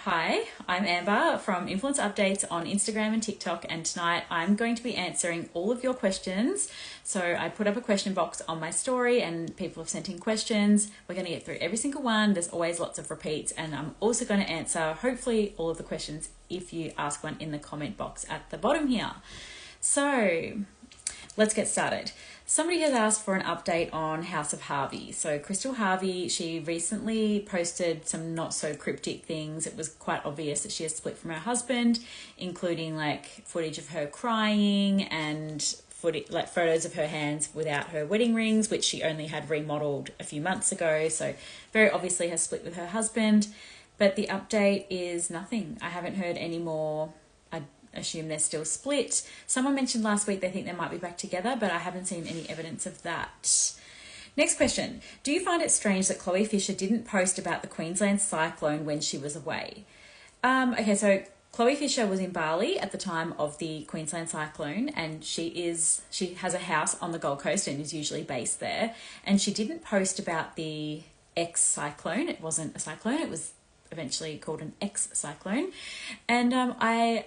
Hi, I'm Amber from Influence Updates on Instagram and TikTok, and tonight I'm going to be answering all of your questions. So I put up a question box on my story and people have sent in questions. We're going to get through every single one. There's always lots of repeats, and I'm also going to answer hopefully all of the questions if you ask one in the comment box at the bottom here. So let's get started. Somebody has asked for an update on House of Harvee. So Crystal Harvee, she recently posted some not so cryptic things. It was quite obvious that she has split from her husband, including like footage of her crying and photos of her hands without her wedding rings, which she only had remodeled a few months ago. So very obviously has split with her husband. But the update is nothing. I haven't heard any more. Assume they're still split. Someone mentioned last week they think they might be back together, but I haven't seen any evidence of that. Next question. Do you find it strange that Chloe Fisher didn't post about the Queensland cyclone when she was away? Okay, so Chloe Fisher was in Bali at the time of the Queensland cyclone, and she has a house on the Gold Coast and is usually based there. And she didn't post about the ex-cyclone. It wasn't a cyclone. It was eventually called an ex-cyclone. And I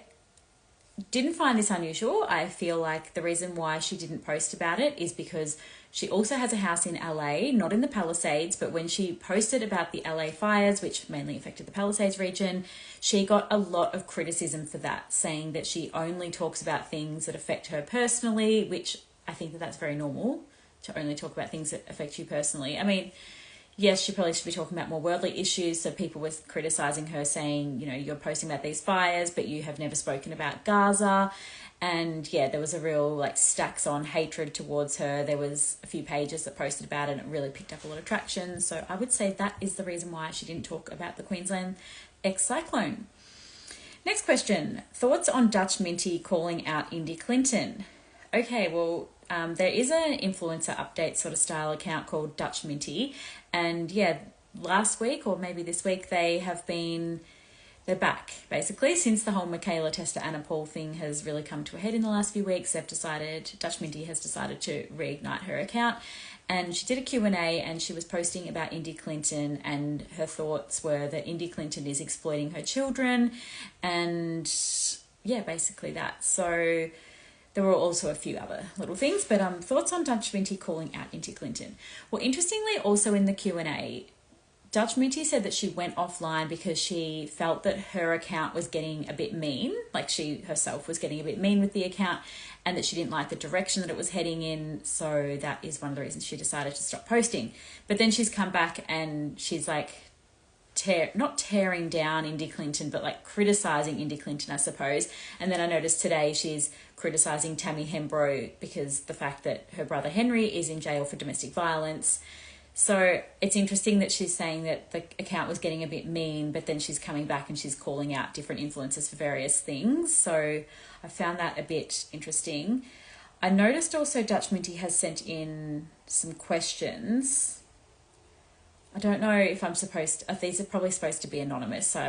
didn't find this unusual. I feel like the reason why she didn't post about it is because she also has a house in LA, not in the Palisades, but when she posted about the LA fires, which mainly affected the Palisades region, she got a lot of criticism for that, saying that she only talks about things that affect her personally, which I think that that's very normal, to only talk about things that affect you personally. I mean, yes, she probably should be talking about more worldly issues. So people were criticizing her, saying, you know, you're posting about these fires, but you have never spoken about Gaza. And yeah, there was a real like stacks on hatred towards her. There was a few pages that posted about it and it really picked up a lot of traction. So I would say that is the reason why she didn't talk about the Queensland ex-cyclone. Next question. Thoughts on Dutchminty calling out Indy Clinton? Okay, well, there is an influencer update sort of style account called Dutchminty, and yeah, last week or maybe this week they're back basically since the whole Mik Testa Anna Paul thing has really come to a head in the last few weeks. Dutchminty has decided to reignite her account, and she did a Q&A and she was posting about Indy Clinton, and her thoughts were that Indy Clinton is exploiting her children, and yeah, basically that. So there were also a few other little things, but thoughts on Dutchminty calling out Indy Clinton. Well, interestingly, also in the Q&A, Dutchminty said that she went offline because she felt that her account was getting a bit mean, like she herself was getting a bit mean with the account, and that she didn't like the direction that it was heading in. So that is one of the reasons she decided to stop posting. But then she's come back and she's like, not tearing down Indy Clinton, but like criticizing Indy Clinton, I suppose. And then I noticed today she's criticizing Tammy Hembrow because the fact that her brother Henry is in jail for domestic violence. So it's interesting that she's saying that the account was getting a bit mean, but then she's coming back and she's calling out different influencers for various things. So I found that a bit interesting. I noticed also Dutchminty has sent in some questions. I don't know if I'm supposed to, these are probably supposed to be anonymous, so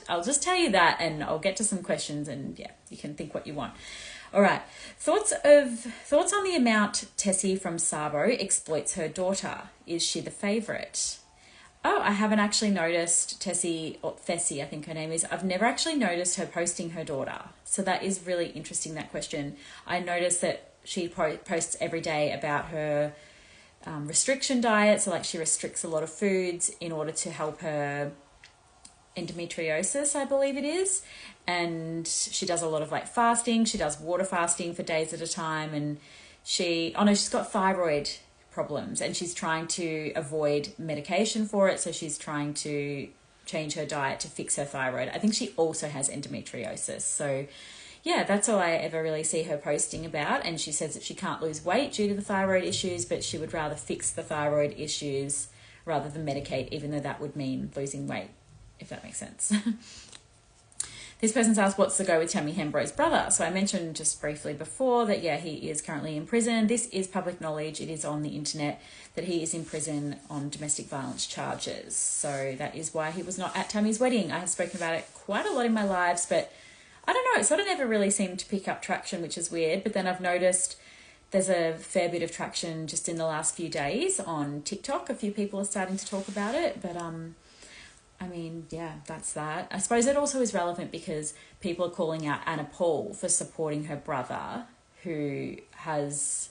I'll just tell you that and I'll get to some questions and yeah, you can think what you want. All right, thoughts on the amount Thessy from Sabo exploits her daughter. Is she the favourite? Oh, I haven't actually noticed Thessy, I think her name is. I've never actually noticed her posting her daughter. So that is really interesting, that question. I noticed that she posts every day about her restriction diet. So like she restricts a lot of foods in order to help her endometriosis, I believe it is. And she does a lot of like fasting. She does water fasting for days at a time. And she's got thyroid problems and she's trying to avoid medication for it. So she's trying to change her diet to fix her thyroid. I think she also has endometriosis. So yeah, that's all I ever really see her posting about. And she says that she can't lose weight due to the thyroid issues, but she would rather fix the thyroid issues rather than medicate, even though that would mean losing weight, if that makes sense. This person's asked, what's the go with Tammy Hembrow's brother? So I mentioned just briefly before that, yeah, he is currently in prison. This is public knowledge. It is on the internet that he is in prison on domestic violence charges. So that is why he was not at Tammy's wedding. I have spoken about it quite a lot in my lives, but I don't know, it sort of never really seemed to pick up traction, which is weird. But then I've noticed there's a fair bit of traction just in the last few days on TikTok. A few people are starting to talk about it, but I mean, yeah, that's that. I suppose it also is relevant because people are calling out Anna Paul for supporting her brother who has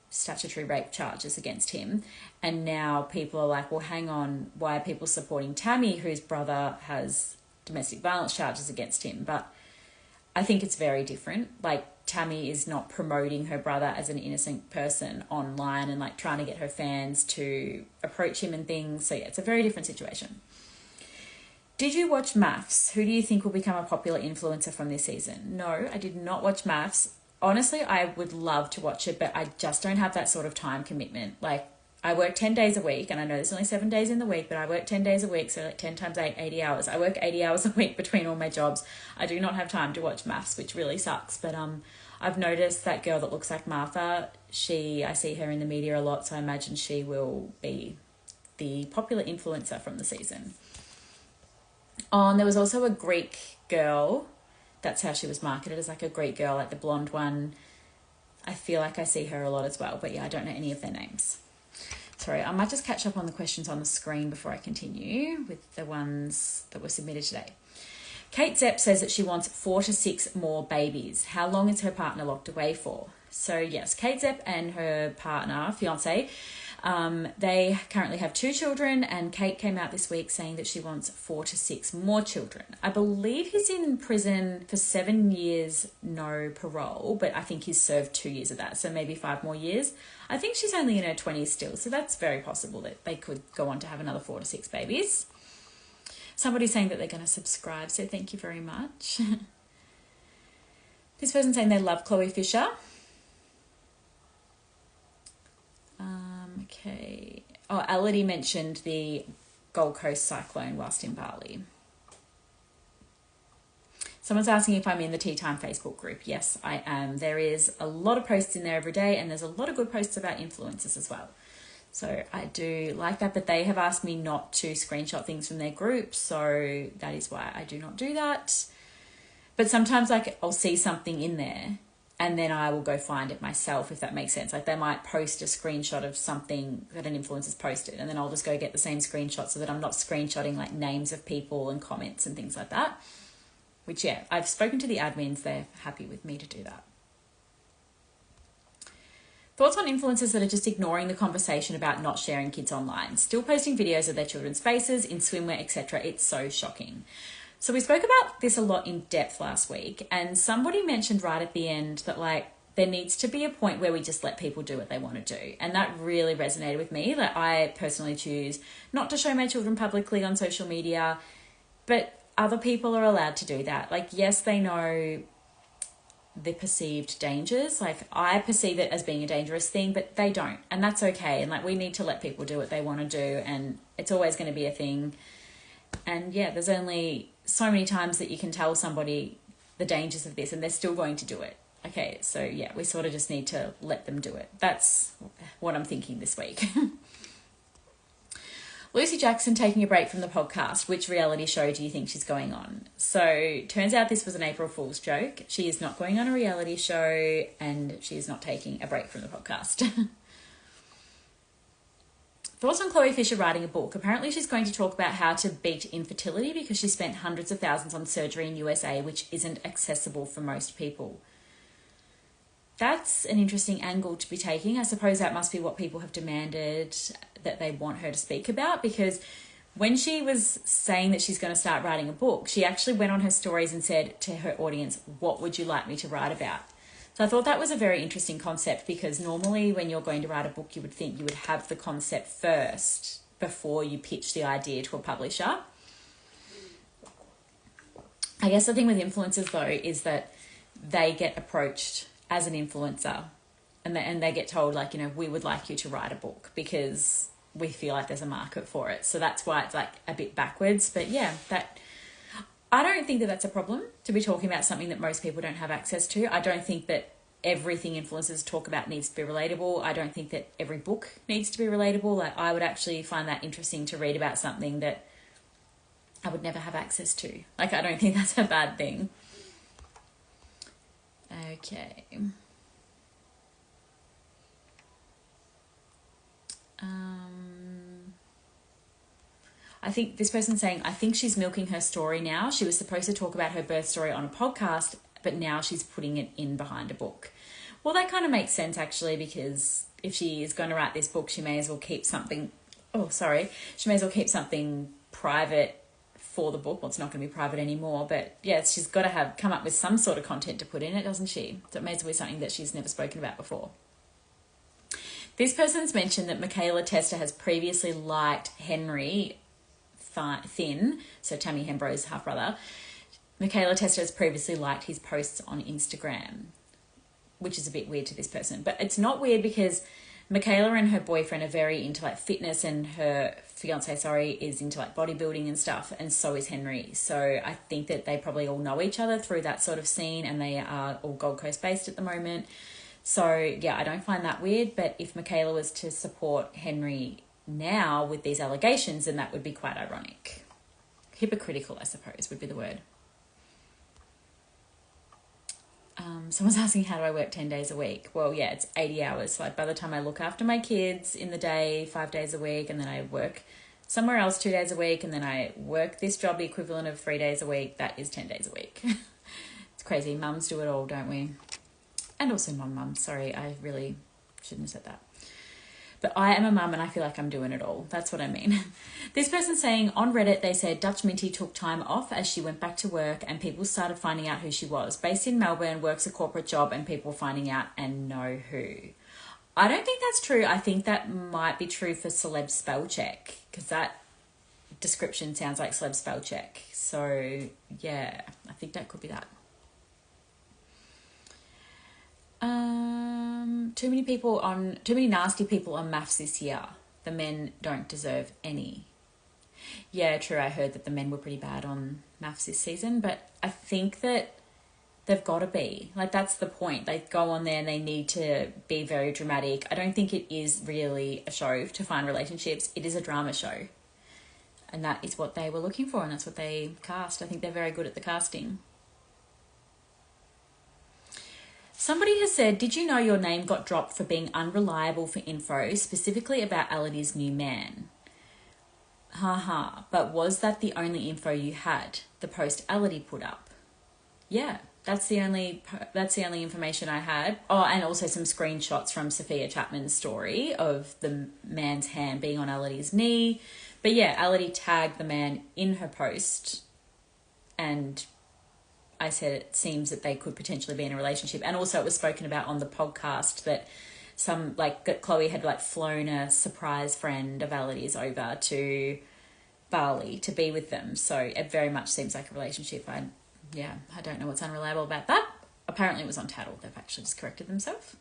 statutory rape charges against him. And now people are like, well, hang on, why are people supporting Tammy, whose brother has domestic violence charges against him? But I think it's very different. Like, Tammy is not promoting her brother as an innocent person online and like trying to get her fans to approach him and things. So yeah, it's a very different situation. Did you watch MAFS? Who do you think will become a popular influencer from this season? No, I did not watch MAFS. Honestly, I would love to watch it, but I just don't have that sort of time commitment. Like, I work 10 days a week, and I know there's only 7 days in the week, but I work 10 days a week, so like 10 times 8, 80 hours. I work 80 hours a week between all my jobs. I do not have time to watch MAFS, which really sucks. But I've noticed that girl that looks like Martha, I see her in the media a lot, so I imagine she will be the popular influencer from the season. And there was also a Greek girl. That's how she was marketed, as like a Greek girl, like the blonde one. I feel like I see her a lot as well, but yeah, I don't know any of their names. Sorry, I might just catch up on the questions on the screen before I continue with the ones that were submitted today. Kate Szep says that she wants 4 to 6 more babies. How long is her partner locked away for? So yes, Kate Szep and her partner, fiance, they currently have 2 children, and Kate came out this week saying that she wants 4 to 6 more children. I believe he's in prison for 7 years, no parole, but I think he's served 2 years of that, so maybe 5 more years. I think she's only in her 20s still, so that's very possible that they could go on to have another 4 to 6 babies. Somebody's saying that they're going to subscribe, so thank you very much. This person's saying they love Chloe Fisher. Okay. Oh, Ellidy mentioned the Gold Coast cyclone whilst in Bali. Someone's asking if I'm in the Tea Time Facebook group. Yes, I am. There is a lot of posts in there every day, and there's a lot of good posts about influencers as well. So I do like that, but they have asked me not to screenshot things from their group, so that is why I do not do that. But sometimes like I'll see something in there and then I will go find it myself, if that makes sense. Like they might post a screenshot of something that an influencer's posted, and then I'll just go get the same screenshot so that I'm not screenshotting like names of people and comments and things like that. Which, yeah, I've spoken to the admins. They're happy with me to do that. Thoughts on influencers that are just ignoring the conversation about not sharing kids online, still posting videos of their children's faces in swimwear, etc. It's so shocking. So we spoke about this a lot in depth last week, and somebody mentioned right at the end that like there needs to be a point where we just let people do what they want to do. And that really resonated with me. Like I personally choose not to show my children publicly on social media, but other people are allowed to do that. Like, yes, they know the perceived dangers. Like I perceive it as being a dangerous thing, but they don't, and that's okay. And like we need to let people do what they want to do, and it's always going to be a thing. And yeah, there's only so many times that you can tell somebody the dangers of this and they're still going to do it. Okay, so yeah, we sort of just need to let them do it. That's what I'm thinking this week. Lucy Jackson taking a break from the podcast. Which reality show do you think she's going on? So turns out this was an April Fool's joke. She is not going on a reality show and she is not taking a break from the podcast. Thoughts on Chloe Fisher writing a book? Apparently she's going to talk about how to beat infertility because she spent hundreds of thousands on surgery in USA, which isn't accessible for most people. That's an interesting angle to be taking. I suppose that must be what people have demanded that they want her to speak about, because when she was saying that she's going to start writing a book, she actually went on her stories and said to her audience, what would you like me to write about? So I thought that was a very interesting concept, because normally when you're going to write a book, you would think you would have the concept first before you pitch the idea to a publisher. I guess the thing with influencers though is that they get approached as an influencer and they get told like, you know, we would like you to write a book because we feel like there's a market for it. So that's why it's like a bit backwards. But yeah, I don't think that that's a problem to be talking about something that most people don't have access to. I don't think that everything influencers talk about needs to be relatable. I don't think that every book needs to be relatable. Like I would actually find that interesting to read about something that I would never have access to. Like I don't think that's a bad thing. Okay. I think this person's saying, I think she's milking her story now. She was supposed to talk about her birth story on a podcast, but now she's putting it in behind a book. Well, that kind of makes sense, actually, because if she is going to write this book, she may as well keep something... She may as well keep something private for the book. Well, it's not going to be private anymore, but yeah, she's got to come up with some sort of content to put in it, doesn't she? So it may as well be something that she's never spoken about before. This person's mentioned that Mik Testa has previously liked Henri Thynne, so Tammy Hembrow's half-brother. Mik Testa has previously liked his posts on Instagram, which is a bit weird to this person. But it's not weird because Michaela and her boyfriend are very into like fitness, and her fiance, is into like bodybuilding and stuff, and so is Henri. So I think that they probably all know each other through that sort of scene, and they are all Gold Coast based at the moment. So yeah, I don't find that weird, but if Michaela was to support Henri now with these allegations, then that would be quite ironic. Hypocritical, I suppose, would be the word. Someone's asking, how do I work 10 days a week? Well, yeah, it's 80 hours. So by the time I look after my kids in the day, 5 days a week, and then I work somewhere else 2 days a week, and then I work this job the equivalent of 3 days a week, that is 10 days a week. It's crazy. Mums do it all, don't we? And also non-mums. Sorry, I really shouldn't have said that. But I am a mum and I feel like I'm doing it all. That's what I mean. This person's saying, on Reddit, they said Dutchminty took time off as she went back to work and people started finding out who she was. Based in Melbourne, works a corporate job and people finding out and know who. I don't think that's true. I think that might be true for celeb spell check, because that description sounds like celeb spell check. So yeah, I think that could be that. Too many nasty people on MAFS this year. The men don't deserve any. Yeah, true. I heard that the men were pretty bad on MAFS this season, but I think that they've got to be. Like, that's the point. They go on there and they need to be very dramatic. I don't think it is really a show to find relationships. It is a drama show. And that is what they were looking for, and that's what they cast. I think they're very good at the casting. Somebody has said, did you know your name got dropped for being unreliable for info, specifically about Ellidy's new man? But was that the only info you had? The post Ellidy put up? Yeah, that's the only information I had. Oh, and also some screenshots from Sophia Chapman's story of the man's hand being on Ellidy's knee. But yeah, Ellidy tagged the man in her post, and I said it seems that they could potentially be in a relationship. And also it was spoken about on the podcast that Chloe had flown a surprise friend of Ellidy's over to Bali to be with them. So it very much seems like a relationship. I don't know what's unreliable about that. Apparently it was Untitled. They've actually just corrected themselves.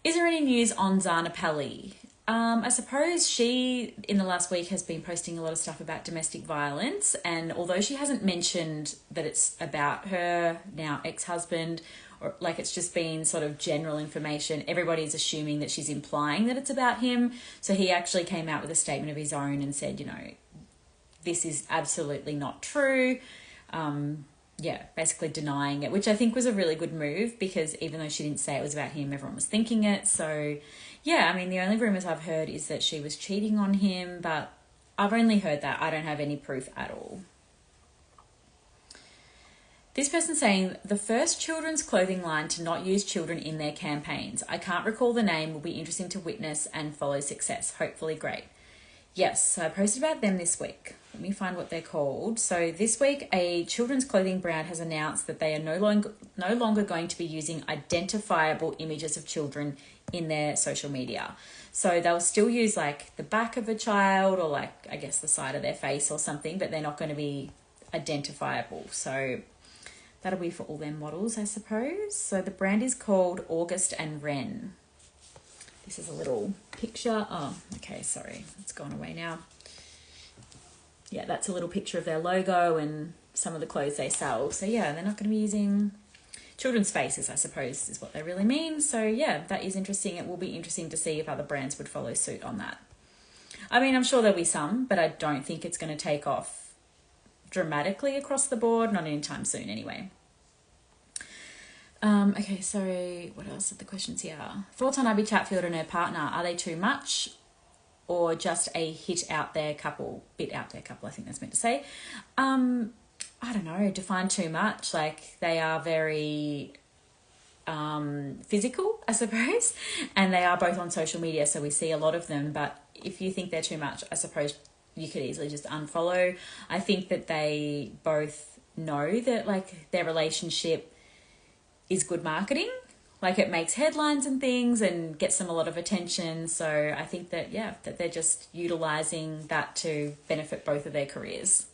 Is there any news on Zana Pali? I suppose she, in the last week, has been posting a lot of stuff about domestic violence, and although she hasn't mentioned that it's about her now ex-husband, or it's just been sort of general information, everybody's assuming that she's implying that it's about him. So he actually came out with a statement of his own and said, this is absolutely not true. Basically denying it, which I think was a really good move, because even though she didn't say it was about him, everyone was thinking it. So yeah, I mean, the only rumours I've heard is that she was cheating on him, but I've only heard that. I don't have any proof at all. This person's saying, the first children's clothing line to not use children in their campaigns. I can't recall the name. Will be interesting to witness and follow success. Hopefully great. Yes, so I posted about them this week. Let me find what they're called. So this week, a children's clothing brand has announced that they are no longer going to be using identifiable images of children in their social media. So they'll still use the back of a child, or I guess the side of their face or something, but they're not going to be identifiable. So that'll be for all their models, I suppose. So the brand is called August and Wren. This is a little picture. Oh, okay, sorry. It's gone away now. Yeah, that's a little picture of their logo and some of the clothes they sell. So yeah, they're not going to be using children's faces, I suppose, is what they really mean. So yeah, that is interesting. It will be interesting to see if other brands would follow suit on that. I mean, I'm sure there'll be some, but I don't think it's going to take off dramatically across the board. Not anytime soon anyway. Okay, so what else are the questions here? Thoughts on Abbie Chatfield and her partner? Are they too much? or just a bit out there couple, I think that's meant to say. I don't know, define too much. Like, they are very physical, I suppose, and they are both on social media, so we see a lot of them. But if you think they're too much, I suppose you could easily just unfollow. I think that they both know that, like, their relationship is good marketing. Like, it makes headlines and things and gets them a lot of attention. So I think that, yeah, that they're just utilising that to benefit both of their careers.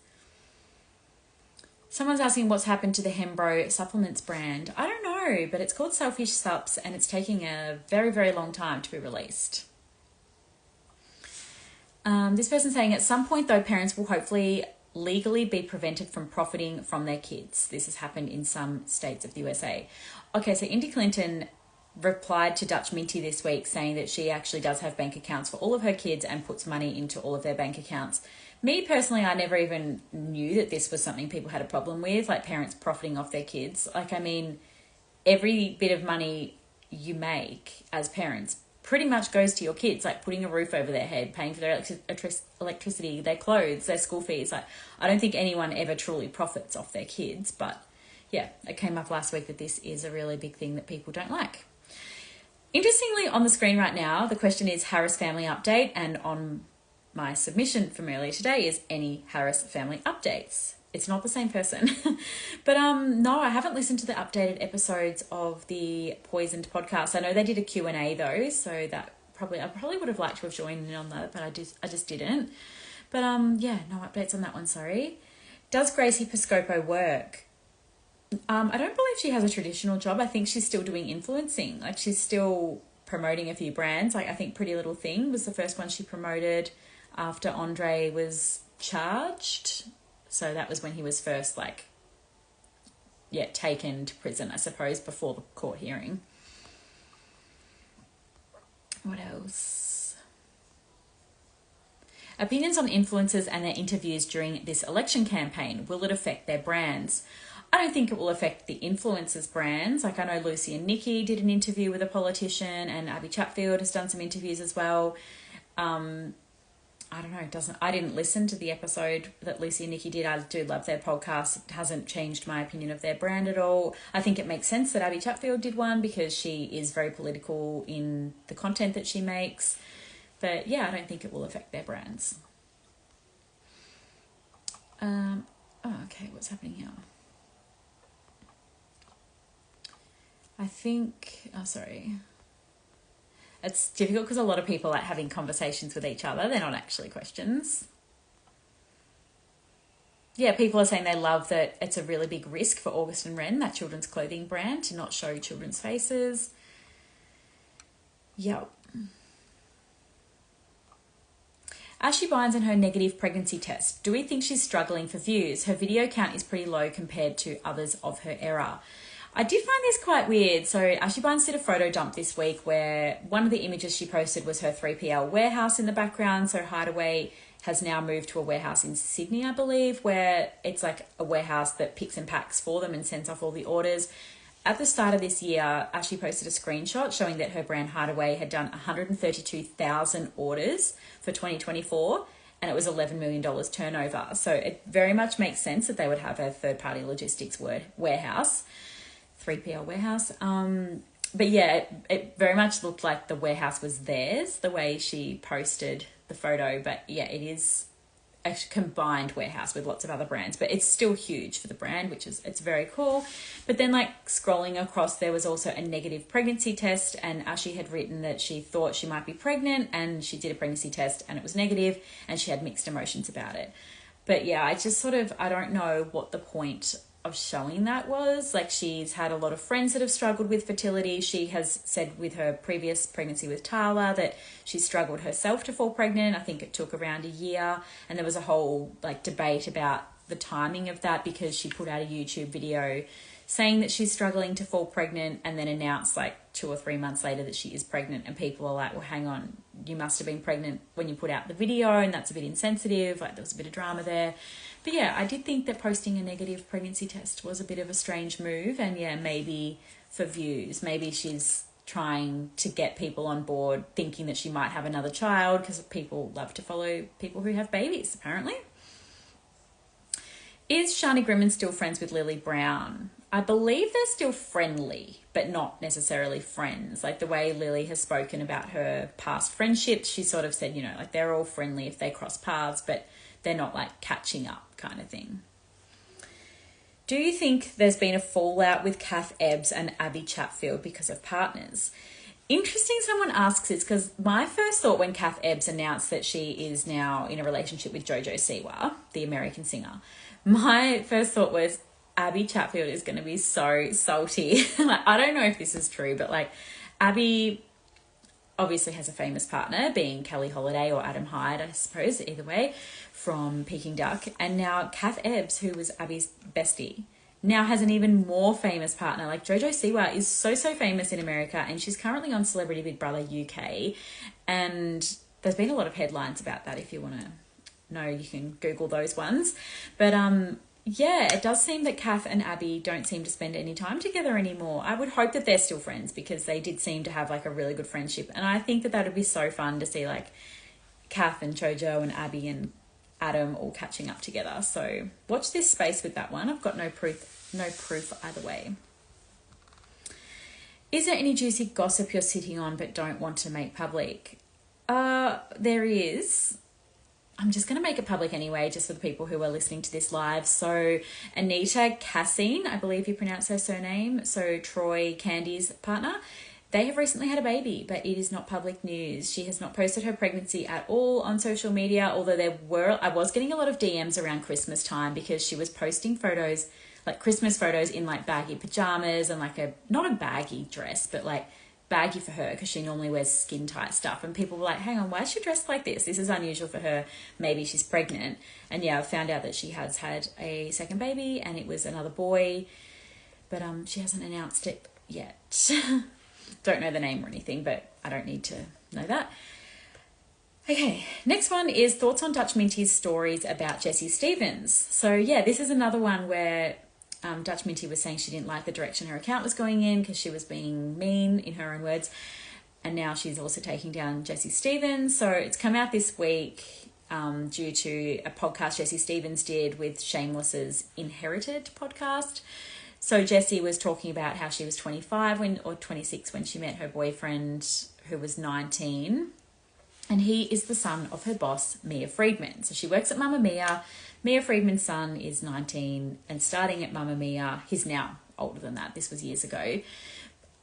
Someone's asking what's happened to the Hembrow supplements brand. I don't know, but it's called Selfish Supps and it's taking a very, very long time to be released. This person's saying, at some point, though, parents will hopefully legally be prevented from profiting from their kids. This has happened in some states of the USA. Okay, so Indy Clinton replied to Dutchminty this week saying that she actually does have bank accounts for all of her kids and puts money into all of their bank accounts. Me personally, I never even knew that this was something people had a problem with, like parents profiting off their kids. Like, I mean, every bit of money you make as parents pretty much goes to your kids, like putting a roof over their head, paying for their electricity, their clothes, their school fees. Like, I don't think anyone ever truly profits off their kids, but yeah, it came up last week that this is a really big thing that people don't like. Interestingly, on the screen right now, the question is Harris family update, and on my submission from earlier today is any Harris family updates. It's not the same person. But no, I haven't listened to the updated episodes of the Poisoned podcast. I know they did a Q&A though, so that I probably would have liked to have joined in on that, but I just didn't. But yeah, no updates on that one, sorry. Does Gracie Piscopo work? I don't believe she has a traditional job. I think she's still doing influencing. Like, she's still promoting a few brands. Like, I think Pretty Little Thing was the first one she promoted after Andre was charged. So that was when he was first, like, yeah, taken to prison, I suppose, before the court hearing. What else? Opinions on influencers and their interviews during this election campaign. Will it affect their brands? I don't think it will affect the influencers' brands. Like, I know Lucy and Nikki did an interview with a politician, and Abbie Chatfield has done some interviews as well. I don't know, I didn't listen to the episode that Lucy and Nikki did. I do love their podcast. It hasn't changed my opinion of their brand at all. I think it makes sense that Abbie Chatfield did one because she is very political in the content that she makes. But yeah, I don't think it will affect their brands. Okay, what's happening here? I think, it's difficult because a lot of people like having conversations with each other. They're not actually questions. Yeah, people are saying they love that it's a really big risk for August and Wren, that children's clothing brand, to not show children's faces. Yep. Ashy Bines and her negative pregnancy test. Do we think she's struggling for views? Her video count is pretty low compared to others of her era. I did find this quite weird. So Ashy Bines did a photo dump this week where one of the images she posted was her 3PL warehouse in the background. So Hideaway has now moved to a warehouse in Sydney, I believe, where it's like a warehouse that picks and packs for them and sends off all the orders. At the start of this year, Ashy posted a screenshot showing that her brand Hideaway had done 132,000 orders for 2024 and it was $11 million turnover. So it very much makes sense that they would have a third-party logistics warehouse. 3PL warehouse. But yeah, it very much looked like the warehouse was theirs, the way she posted the photo. But yeah, it is a combined warehouse with lots of other brands, but it's still huge for the brand, it's very cool. But then, like, scrolling across, there was also a negative pregnancy test, and Ashy had written that she thought she might be pregnant, and she did a pregnancy test and it was negative, and she had mixed emotions about it. But yeah, I don't know what the point of showing that was. Like, she's had a lot of friends that have struggled with fertility. She has said with her previous pregnancy with Tahlia that she struggled herself to fall pregnant. I think it took around a year, and there was a whole like debate about the timing of that because she put out a YouTube video saying that she's struggling to fall pregnant and then announced like 2 or 3 months later that she is pregnant, and people are like, well, hang on, you must have been pregnant when you put out the video, and that's a bit insensitive. Like, there was a bit of drama there. But yeah, I did think that posting a negative pregnancy test was a bit of a strange move, and yeah, maybe for views, maybe she's trying to get people on board, thinking that she might have another child, because people love to follow people who have babies, apparently. Is Shani Grimmond still friends with Lily Brown? I believe they're still friendly, but not necessarily friends. Like the way Lily has spoken about her past friendships, she sort of said, you know, like they're all friendly if they cross paths, but they're not like catching up kind of thing. Do you think there's been a fallout with Kath Ebbs and Abbie Chatfield because of partners? Interesting someone asks this, because my first thought when Kath Ebbs announced that she is now in a relationship with Jojo Siwa, the American singer, my first thought was Abbie Chatfield is going to be so salty. Like, I don't know if this is true, but like Abbie obviously has a famous partner, being Kelly Holiday or Adam Hyde, I suppose, either way, from Peking Duck. And now Kath Ebbs, who was Abbie's bestie, now has an even more famous partner. Like Jojo Siwa is so famous in America, and she's currently on Celebrity Big Brother UK. And there's been a lot of headlines about that. If you want to know, you can Google those ones. But yeah, it does seem that Kath and Abbie don't seem to spend any time together anymore. I would hope that they're still friends, because they did seem to have like a really good friendship. And I think that that would be so fun to see like Kath and Jojo and Abbie and Adam all catching up together. So watch this space with that one. I've got no proof either way. Is there any juicy gossip you're sitting on but don't want to make public? There is. I'm just going to make it public anyway, just for the people who are listening to this live. So Anita Cassine, I believe you pronounce her surname, so Troy Candy's partner, they have recently had a baby, but it is not public news. She has not posted her pregnancy at all on social media, although I was getting a lot of DMs around Christmas time, because she was posting photos, like Christmas photos in like baggy pajamas and like not a baggy dress, but like baggy for her, because she normally wears skin tight stuff, and people were like, hang on, why is she dressed like this? This is unusual for her. Maybe she's pregnant. And yeah, I found out that she has had a second baby, and it was another boy, but she hasn't announced it yet. Don't know the name or anything, but I don't need to know that. Okay, next one is thoughts on Dutchminty's stories about Jessie Stevens. So yeah, this is another one where Dutchminty was saying she didn't like the direction her account was going in, because she was being mean, in her own words, and now she's also taking down Jessie Stevens. So it's come out this week due to a podcast Jessie Stevens did with Shameless's Inherited podcast. So Jessie was talking about how she was 25 or 26 when she met her boyfriend, who was 19, and he is the son of her boss, Mia Friedman. So she works at Mamma Mia. Mia Friedman's son is 19 and starting at Mamma Mia. He's now older than that. This was years ago.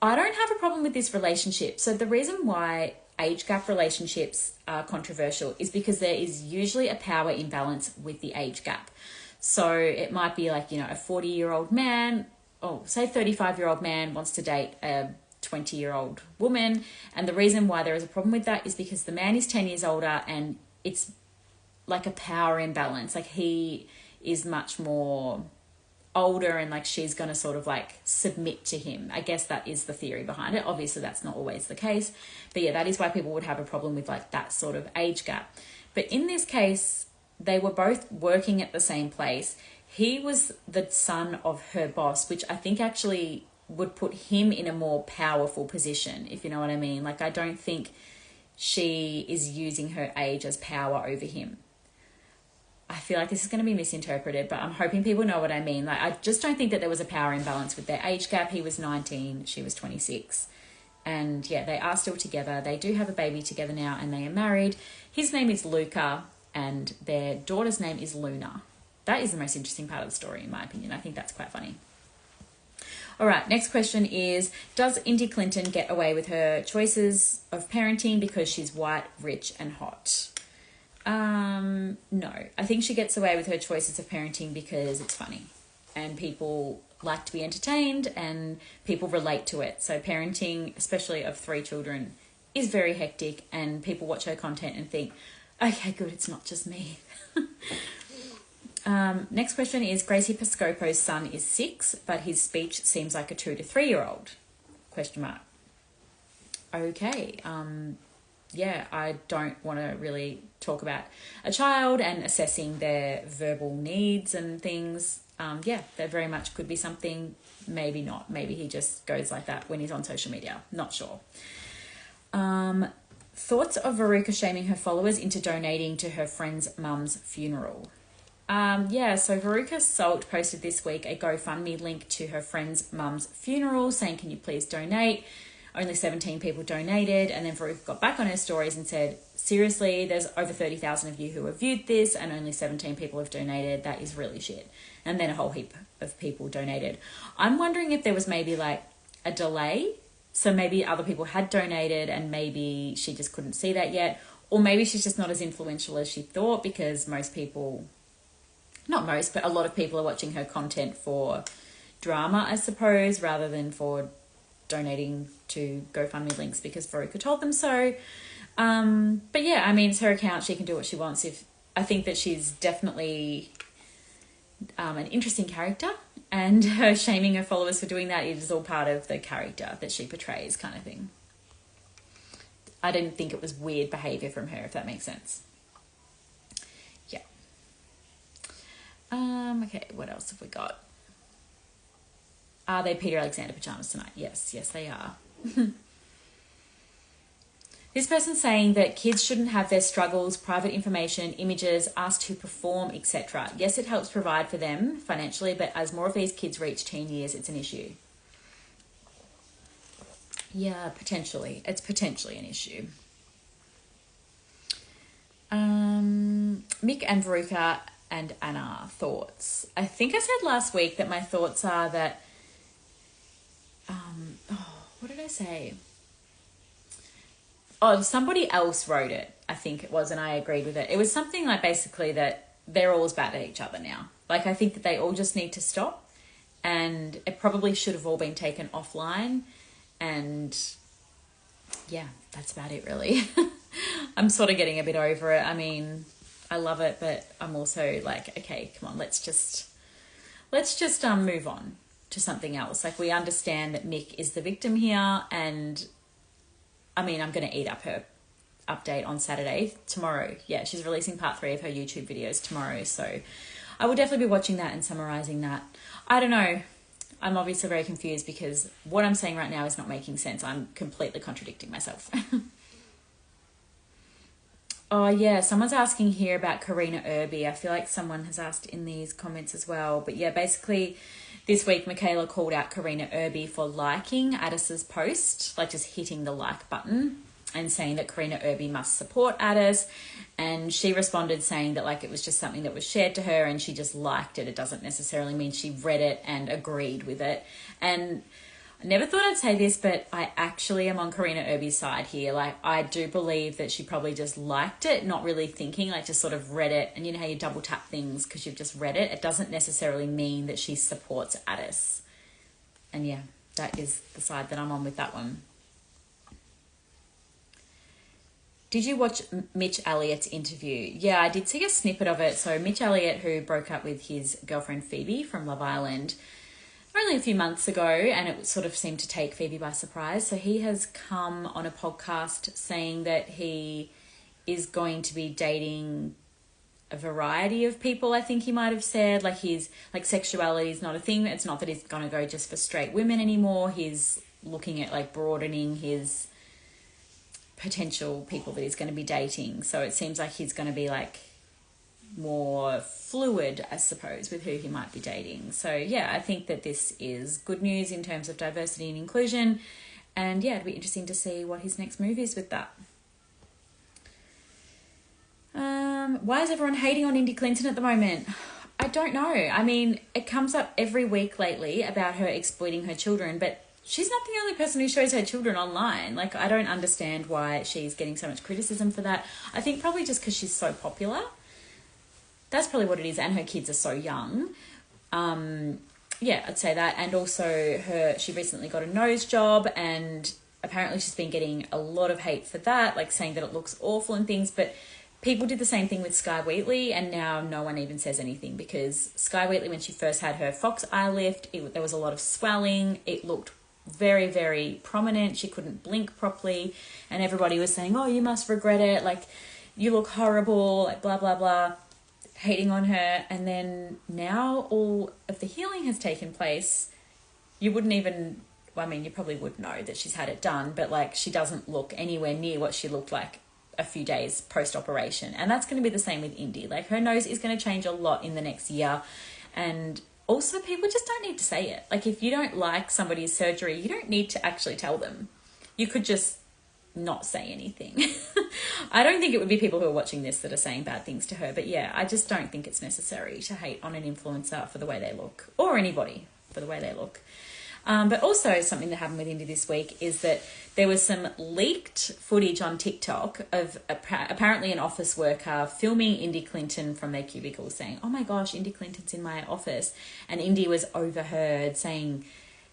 I don't have a problem with this relationship. So the reason why age gap relationships are controversial is because there is usually a power imbalance with the age gap. So it might be like, you know, a 40-year-old man, or say 35-year-old man wants to date a 20-year-old woman. And the reason why there is a problem with that is because the man is 10 years older, and it's like a power imbalance. Like he is much more older, and like she's going to sort of like submit to him. I guess that is the theory behind it. Obviously that's not always the case, but yeah, that is why people would have a problem with like that sort of age gap. But in this case, they were both working at the same place. He was the son of her boss, which I think actually would put him in a more powerful position, if you know what I mean. Like I don't think she is using her age as power over him. I feel like this is going to be misinterpreted, but I'm hoping people know what I mean. Like I just don't think that there was a power imbalance with their age gap. He was 19, she was 26. And yeah, they are still together. They do have a baby together now, and they are married. His name is Luca, and their daughter's name is Luna. That is the most interesting part of the story, in my opinion. I think that's quite funny. All right, next question is, does Indy Clinton get away with her choices of parenting because she's white, rich, and hot? No. I think she gets away with her choices of parenting because it's funny, and people like to be entertained, and people relate to it. So parenting, especially of 3 children, is very hectic, and people watch her content and think, okay, good, it's not just me. Next question is, Gracie Piscopo's son is 6, but his speech seems like a 2 to 3 year old? Question mark. Okay. Yeah, I don't want to really talk about a child and assessing their verbal needs and things. yeah, that very much could be something. Maybe not. Maybe he just goes like that when he's on social media. Not sure. Thoughts of Veruca shaming her followers into donating to her friend's mum's funeral. Yeah, so Veruca Salt posted this week a GoFundMe link to her friend's mum's funeral saying, can you please donate? Only 17 people donated, and then Veruca got back on her stories and said, seriously, there's over 30,000 of you who have viewed this and only 17 people have donated. That is really shit. And then a whole heap of people donated. I'm wondering if there was maybe like a delay. So maybe other people had donated and maybe she just couldn't see that yet. Or maybe she's just not as influential as she thought, because most people, not most, but a lot of people are watching her content for drama, I suppose, rather than for donating to GoFundMe links because Veruca told them so. But yeah, I mean, it's her account. She can do what she wants. I think that she's definitely an interesting character, and her shaming her followers for doing that is all part of the character that she portrays, kind of thing. I didn't think it was weird behavior from her, if that makes sense. Yeah. Okay, what else have we got? Are they Peter Alexander pajamas tonight? Yes, they are. This person's saying that kids shouldn't have their struggles, private information, images, asked to perform, etc. Yes, it helps provide for them financially, but as more of these kids reach teen years, it's an issue. Yeah, potentially. It's potentially an issue. Mik and Veruca and Anna, thoughts. I think I said last week that my thoughts are that what did I say? Oh, somebody else wrote it, I think it was, and I agreed with it. It was something like basically that they're all as bad at each other now. Like, I think that they all just need to stop, and it probably should have all been taken offline. And yeah, that's about it, really. I'm sort of getting a bit over it. I mean, I love it, but I'm also like, okay, come on, let's just move on to something else. Like, we understand that Mik is the victim here, and I mean, I'm going to eat up her update on Saturday, tomorrow. Yeah, she's releasing part 3 of her YouTube videos tomorrow, so I will definitely be watching that and summarising that. I don't know. I'm obviously very confused because what I'm saying right now is not making sense. I'm completely contradicting myself. Oh, yeah, someone's asking here about Karina Irby. I feel like someone has asked in these comments as well. But yeah, basically this week Michaela called out Karina Irby for liking Addis's post, like just hitting the like button and saying that Karina Irby must support Addis. And she responded saying that like it was just something that was shared to her and she just liked it. It doesn't necessarily mean she read it and agreed with it. And I never thought I'd say this, but I actually am on Karina Irby's side here. Like, I do believe that she probably just liked it, not really thinking, like just sort of read it. And you know how you double tap things because you've just read it? It doesn't necessarily mean that she supports Addis. And yeah, that is the side that I'm on with that one. Did you watch Mitch Elliott's interview? Yeah, I did see a snippet of it. So Mitch Elliott, who broke up with his girlfriend Phoebe from Love Island only a few months ago, and it sort of seemed to take Phoebe by surprise. So he has come on a podcast saying that he is going to be dating a variety of people, I think he might have said. Like, his like sexuality is not a thing. It's not that he's going to go just for straight women anymore. He's looking at like broadening his potential people that he's going to be dating. So it seems like he's going to be like more fluid, I suppose, with who he might be dating. So yeah, I think that this is good news in terms of diversity and inclusion, and yeah, it'd be interesting to see what his next move is with that. Why is everyone hating on Indy Clinton at the moment? I don't know. I mean, it comes up every week lately about her exploiting her children, but she's not the only person who shows her children online. Like, I don't understand why she's getting so much criticism for that. I think probably just because she's so popular. That's probably what it is, and her kids are so young. Yeah, I'd say that. And also she recently got a nose job, and apparently she's been getting a lot of hate for that, like saying that it looks awful and things. But people did the same thing with Skye Wheatley, and now no one even says anything, because Skye Wheatley, when she first had her fox eye lift, there was a lot of swelling. It looked very, very prominent. She couldn't blink properly, and everybody was saying, oh, you must regret it. Like, you look horrible, like blah, blah, blah. hating on her, and then now all of the healing has taken place, you wouldn't even, well, I mean, you probably would know that she's had it done, but like she doesn't look anywhere near what she looked like a few days post-operation. And that's going to be the same with Indy. Like her nose is going to change a lot in the next year. And also people just don't need to say it. Like if you don't like somebody's surgery, you don't need to actually tell them. You could just not say anything. I don't think it would be people who are watching this that are saying bad things to her, but yeah, I just don't think it's necessary to hate on an influencer for the way they look, or anybody for the way they look. But also something that happened with Indy this week is that there was some leaked footage on TikTok of apparently an office worker filming Indy Clinton from their cubicle saying, oh my gosh, Indy Clinton's in my office. And Indy was overheard saying,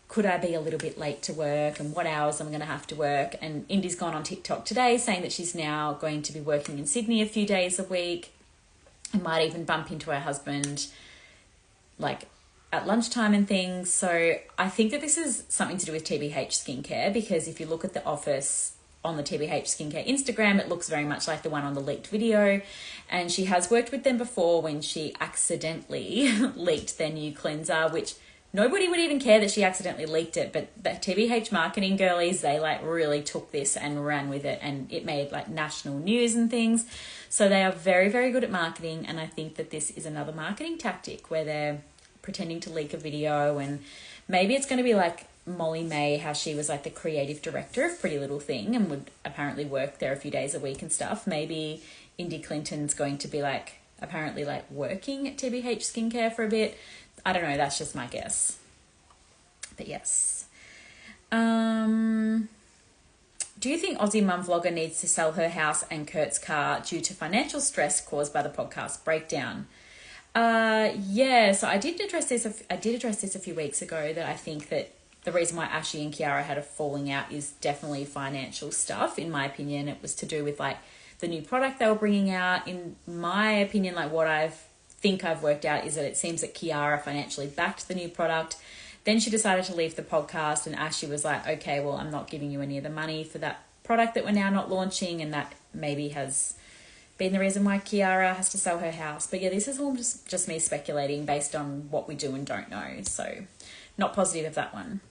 could I be a little bit late to work and what hours I'm going to have to work? And Indy's gone on TikTok today saying that she's now going to be working in Sydney a few days a week and might even bump into her husband like at lunchtime and things. So I think that this is something to do with TBH skincare, because if you look at the office on the TBH skincare Instagram, it looks very much like the one on the leaked video. And she has worked with them before when she accidentally leaked their new cleanser, which nobody would even care that she accidentally leaked it, but the TBH marketing girlies, they like really took this and ran with it, and it made like national news and things. So they are very, very good at marketing, and I think that this is another marketing tactic where they're pretending to leak a video, and maybe it's going to be like Molly May, how she was like the creative director of Pretty Little Thing and would apparently work there a few days a week and stuff. Maybe Indy Clinton's going to be like apparently like working at TBH skincare for a bit. I don't know, that's just my guess. But yes. Do you think Aussie mum vlogger needs to sell her house and Kurt's car due to financial stress caused by the podcast breakdown? Yeah, so I did address this a few weeks ago, that I think that the reason why Ashy and Kiara had a falling out is definitely financial stuff. In my opinion, it was to do with like the new product they were bringing out. In my opinion, like what I've worked out is that it seems that Kiara financially backed the new product. Then she decided to leave the podcast, and Ashley was like, okay, well, I'm not giving you any of the money for that product that we're now not launching. And that maybe has been the reason why Kiara has to sell her house. But yeah, this is all just me speculating based on what we do and don't know. So not positive of that one.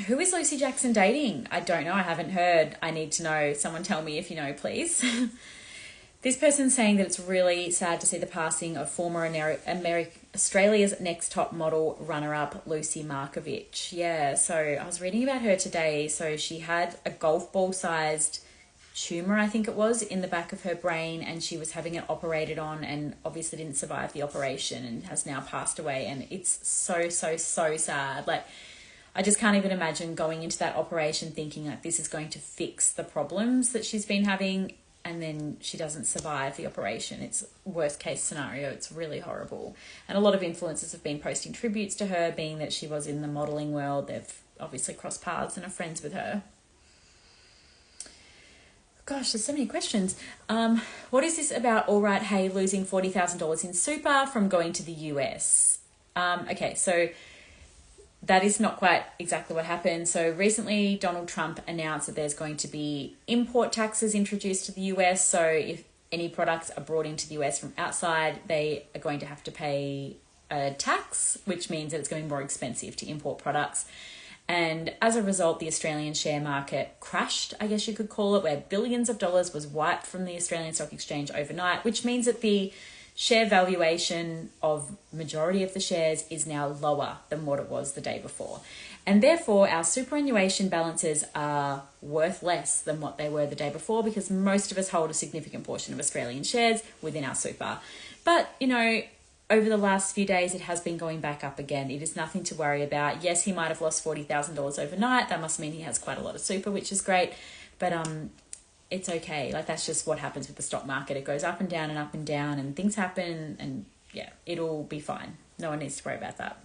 Who is Lucy Jackson dating? I don't know. I haven't heard. I need to know. Someone tell me if you know, please. This person's saying that it's really sad to see the passing of former Australia's Next Top Model runner-up Lucy Markovich. Yeah, so I was reading about her today. So she had a golf ball-sized tumour, I think it was, in the back of her brain, and she was having it operated on and obviously didn't survive the operation and has now passed away. And it's so, so, so sad. Like, I just can't even imagine going into that operation thinking like this is going to fix the problems that she's been having, and then she doesn't survive the operation. It's worst case scenario. It's really horrible. And a lot of influencers have been posting tributes to her, being that she was in the modelling world. They've obviously crossed paths and are friends with her. Gosh, there's so many questions. What is this about All Right Hey losing $40,000 in super from going to the US? Okay, so that is not quite exactly what happened. So recently, Donald Trump announced that there's going to be import taxes introduced to the US. So if any products are brought into the US from outside, they are going to have to pay a tax, which means that it's going to be more expensive to import products. And as a result, the Australian share market crashed, I guess you could call it, where billions of dollars was wiped from the Australian Stock Exchange overnight, which means that the share valuation of majority of the shares is now lower than what it was the day before. And therefore, our superannuation balances are worth less than what they were the day before, because most of us hold a significant portion of Australian shares within our super. But, you know, over the last few days, it has been going back up again. It is nothing to worry about. Yes, he might have lost $40,000 overnight. That must mean he has quite a lot of super, which is great. But it's okay. Like, that's just what happens with the stock market. It goes up and down and things happen, and yeah, it'll be fine. No one needs to worry about that.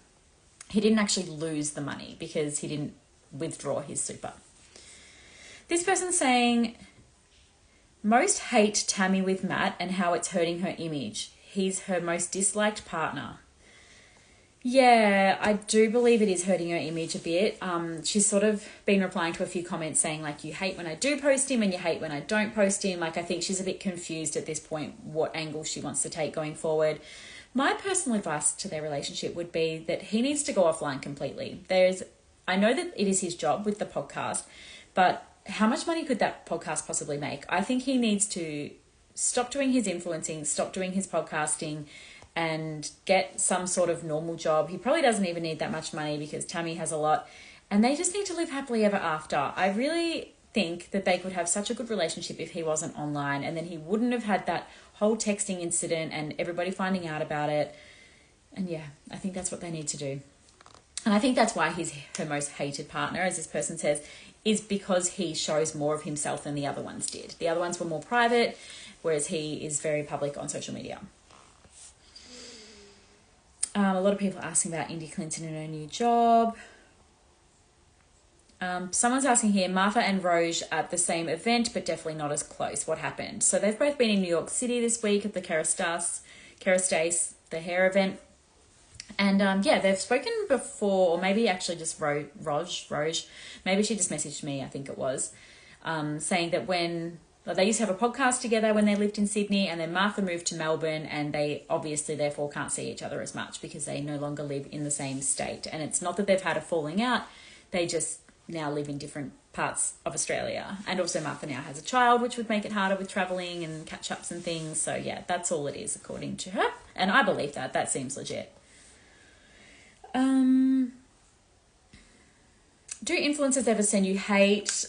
He didn't actually lose the money because he didn't withdraw his super. This person's saying, most hate Tammy with Matt and how it's hurting her image. He's her most disliked partner. Yeah, I do believe it is hurting her image a bit. She's sort of been replying to a few comments saying, like, you hate when I do post him and you hate when I don't post him. Like, I think she's a bit confused at this point what angle she wants to take going forward. My personal advice to their relationship would be that he needs to go offline completely. I know that it is his job with the podcast, but how much money could that podcast possibly make? I think he needs to stop doing his influencing, stop doing his podcasting, and get some sort of normal job. He probably doesn't even need that much money because Tammy has a lot, and they just need to live happily ever after. I really think that they could have such a good relationship if he wasn't online, and then he wouldn't have had that whole texting incident and everybody finding out about it. And yeah, I think that's what they need to do. And I think that's why he's her most hated partner, as this person says, is because he shows more of himself than the other ones did. The other ones were more private, whereas he is very public on social media. A lot of people asking about Indy Clinton and her new job. Someone's asking here, Martha and Roj at the same event, but definitely not as close. What happened? So they've both been in New York City this week at the Kerastase, the hair event. And yeah, they've spoken before, or maybe actually just Roj. Maybe she just messaged me, I think it was, saying that when they used to have a podcast together when they lived in Sydney, and then Martha moved to Melbourne, and they obviously therefore can't see each other as much because they no longer live in the same state. And it's not that they've had a falling out, they just now live in different parts of Australia. And also Martha now has a child, which would make it harder with travelling and catch-ups and things. So yeah, that's all it is according to her. And I believe that. That seems legit. Do influencers ever send you hate?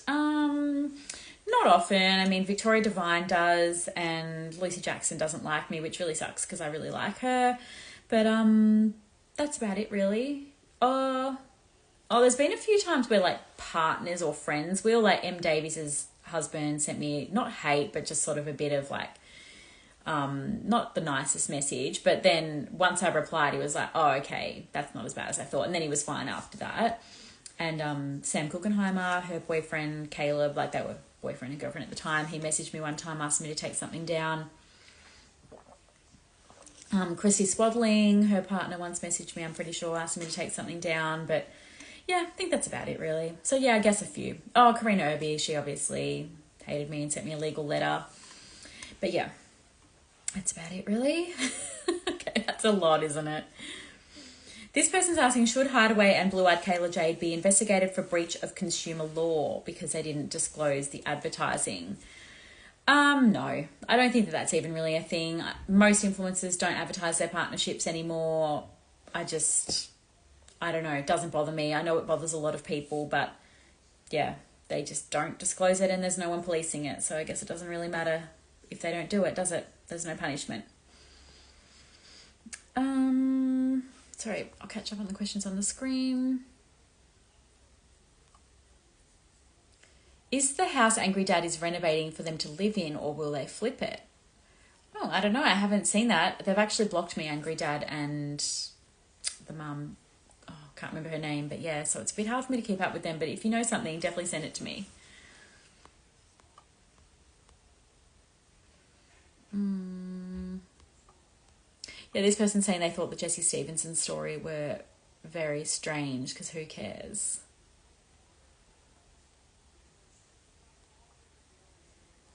Not often. I mean, Victoria Devine does, and Lucy Jackson doesn't like me, which really sucks because I really like her. But that's about it, really. There's been a few times where like partners or friends will, like M Davies's husband sent me not hate, but just sort of a bit of like not the nicest message. But then once I replied, he was like, "Oh, okay, that's not as bad as I thought," and then he was fine after that. And Sam Guggenheimer, her boyfriend Caleb, like they were boyfriend and girlfriend at the time, he messaged me one time, asked me to take something down. Chrissy Swaddling, her partner, once messaged me, I'm pretty sure, asked me to take something down. But yeah, I think that's about it, really. So yeah, I guess a few. Oh, Karina Abbie, she obviously hated me and sent me a legal letter. But yeah, that's about it, really. Okay, that's a lot, isn't it? This person's asking, should Hideaway and Blue Eyed Kayla Jade be investigated for breach of consumer law because they didn't disclose the advertising? No, I don't think that that's even really a thing. Most influencers don't advertise their partnerships anymore. I don't know. It doesn't bother me. I know it bothers a lot of people, but yeah, they just don't disclose it and there's no one policing it. So I guess it doesn't really matter if they don't do it, does it? There's no punishment. Sorry, I'll catch up on the questions on the screen. Is the house Angry Dad is renovating for them to live in, or will they flip it? Oh, I don't know. I haven't seen that. They've actually blocked me, Angry Dad and the mum. Oh, can't remember her name, but yeah, so it's a bit hard for me to keep up with them. But if you know something, definitely send it to me. Yeah, this person's saying they thought the Jessie Stevenson story were very strange because who cares?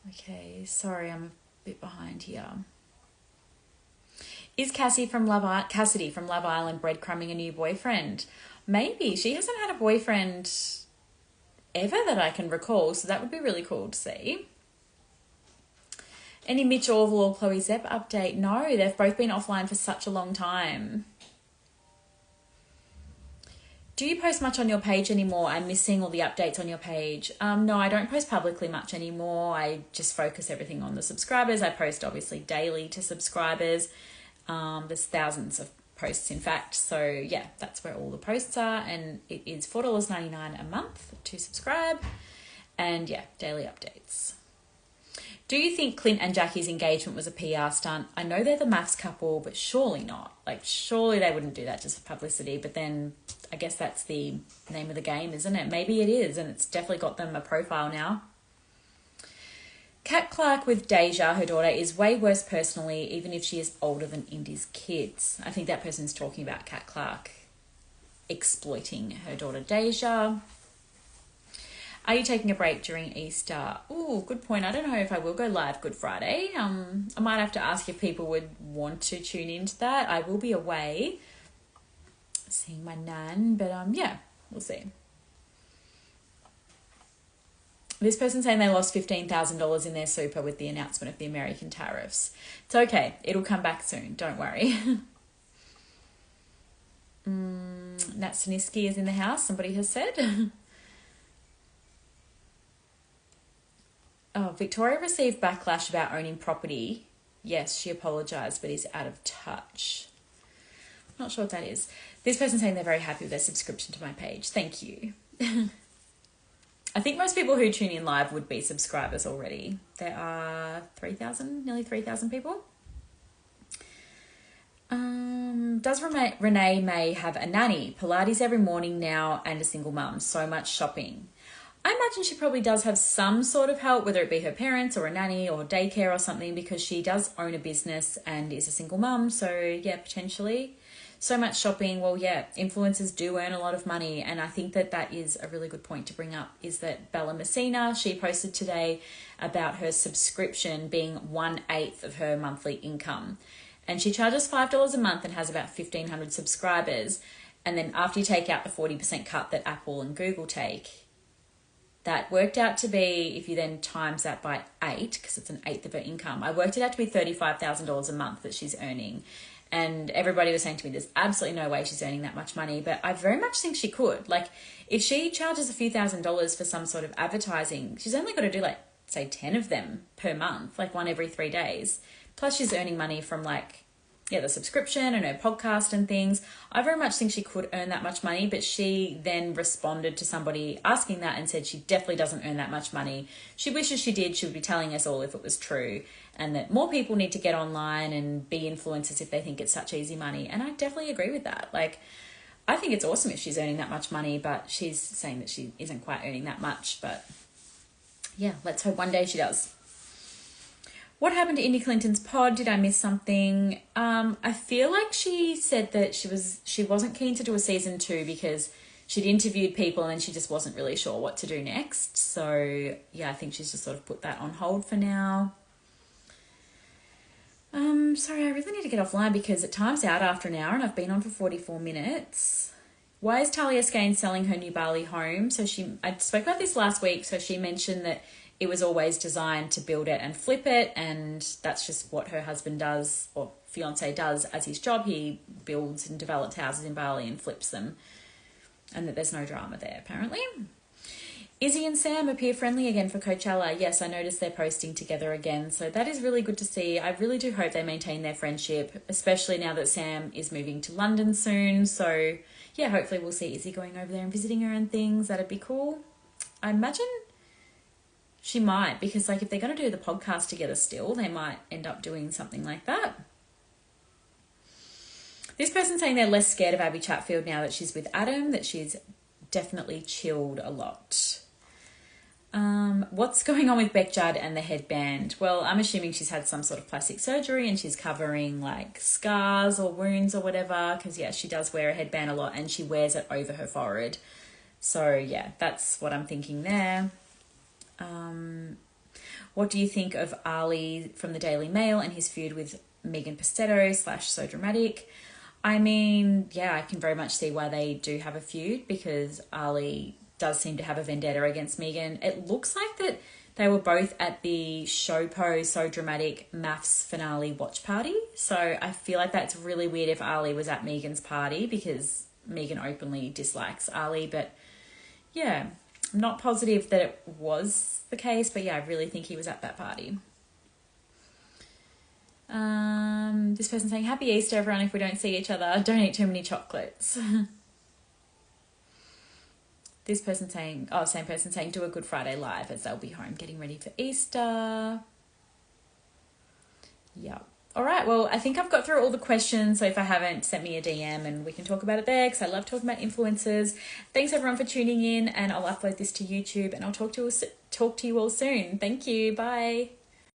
Okay, sorry, I'm a bit behind here. Is Cassidy from Love Island breadcrumbing a new boyfriend? Maybe. She hasn't had a boyfriend ever that I can recall, so that would be really cool to see. Any Mitch Orville or Chloe Szep update? No, they've both been offline for such a long time. Do you post much on your page anymore? I'm missing all the updates on your page. No, I don't post publicly much anymore. I just focus everything on the subscribers. I post obviously daily to subscribers. There's thousands of posts, in fact. So yeah, that's where all the posts are. And it is $4.99 a month to subscribe. And yeah, daily updates. Do you think Clint and Jackie's engagement was a PR stunt? I know they're the MAFS couple, but surely not. Like, surely they wouldn't do that just for publicity. But then I guess that's the name of the game, isn't it? Maybe it is, and it's definitely got them a profile now. Kat Clark with Deja, her daughter, is way worse personally, even if she is older than Indy's kids. I think that person's talking about Kat Clark exploiting her daughter Deja. Are you taking a break during Easter? Oh, good point. I don't know if I will go live Good Friday. I might have to ask if people would want to tune into that. I will be away seeing my nan, but yeah, we'll see. This person's saying they lost $15,000 in their super with the announcement of the American tariffs. It's okay. It'll come back soon. Don't worry. Nat Siniski is in the house, somebody has said. Oh, Victoria received backlash about owning property. Yes, she apologised, but is out of touch. Not sure what that is. This person's saying they're very happy with their subscription to my page. Thank you. I think most people who tune in live would be subscribers already. There are 3,000, nearly 3,000 people. Does Renee May have a nanny? Pilates every morning now and a single mum. So much shopping. I imagine she probably does have some sort of help, whether it be her parents or a nanny or daycare or something, because she does own a business and is a single mum. So yeah, potentially. So much shopping. Well, yeah, influencers do earn a lot of money. And I think that that is a really good point to bring up, is that Bella Messina, she posted today about her subscription being 1/8 of her monthly income. And she charges $5 a month and has about 1,500 subscribers. And then after you take out the 40% cut that Apple and Google take, that worked out to be, if you then times that by 8, because it's 1/8 of her income, I worked it out to be $35,000 a month that she's earning. And everybody was saying to me, there's absolutely no way she's earning that much money. But I very much think she could. Like, if she charges a few $1,000s for some sort of advertising, she's only got to do, like, say 10 of them per month, like one every 3 days. Plus she's earning money from, like, yeah, the subscription and her podcast and things. I very much think she could earn that much money, but she then responded to somebody asking that and said she definitely doesn't earn that much money. She wishes she did. She would be telling us all if it was true, and that more people need to get online and be influencers if they think it's such easy money. And I definitely agree with that. Like, I think it's awesome if she's earning that much money, but she's saying that she isn't quite earning that much. But yeah, let's hope one day she does. What happened to Indy Clinton's pod? Did I miss something? I feel like she said that she wasn't keen to do a season 2 because she'd interviewed people and then she just wasn't really sure what to do next. So yeah, I think she's just sort of put that on hold for now. Sorry, I really need to get offline because it time's out after an hour and I've been on for 44 minutes. Why is Tahlia Skaines selling her new Bali home? So I spoke about this last week. So she mentioned that it was always designed to build it and flip it, and that's just what her husband does, or fiance does, as his job. He builds and develops houses in Bali and flips them, and that there's no drama there, apparently. Izzy and Sam appear friendly again for Coachella. Yes, I noticed they're posting together again, so that is really good to see. I really do hope they maintain their friendship, especially now that Sam is moving to London soon. So yeah, hopefully we'll see Izzy going over there and visiting her and things. That'd be cool. I imagine she might, because like if they're going to do the podcast together still, they might end up doing something like that. This person's saying they're less scared of Abbie Chatfield now that she's with Adam, that she's definitely chilled a lot. What's going on with Bec Judd and the headband? Well, I'm assuming she's had some sort of plastic surgery and she's covering like scars or wounds or whatever, because yeah, she does wear a headband a lot and she wears it over her forehead. So yeah, that's what I'm thinking there. What do you think of Ali from the Daily Mail and his feud with Megan Pistetto / So Dramatic? I mean, yeah, I can very much see why they do have a feud, because Ali does seem to have a vendetta against Megan. It looks like that they were both at the Showpo So Dramatic MAFS finale watch party. So I feel like that's really weird if Ali was at Megan's party, because Megan openly dislikes Ali. But yeah, I'm not positive that it was the case, but yeah, I really think he was at that party. This person saying, happy Easter everyone, if we don't see each other, don't eat too many chocolates. This person saying, same person saying, do a Good Friday live as they'll be home getting ready for Easter. Yeah. All right, well, I think I've got through all the questions, so if I haven't, send me a DM and we can talk about it there, because I love talking about influencers. Thanks everyone for tuning in, and I'll upload this to YouTube, and I'll talk to talk to you all soon. Thank you. Bye.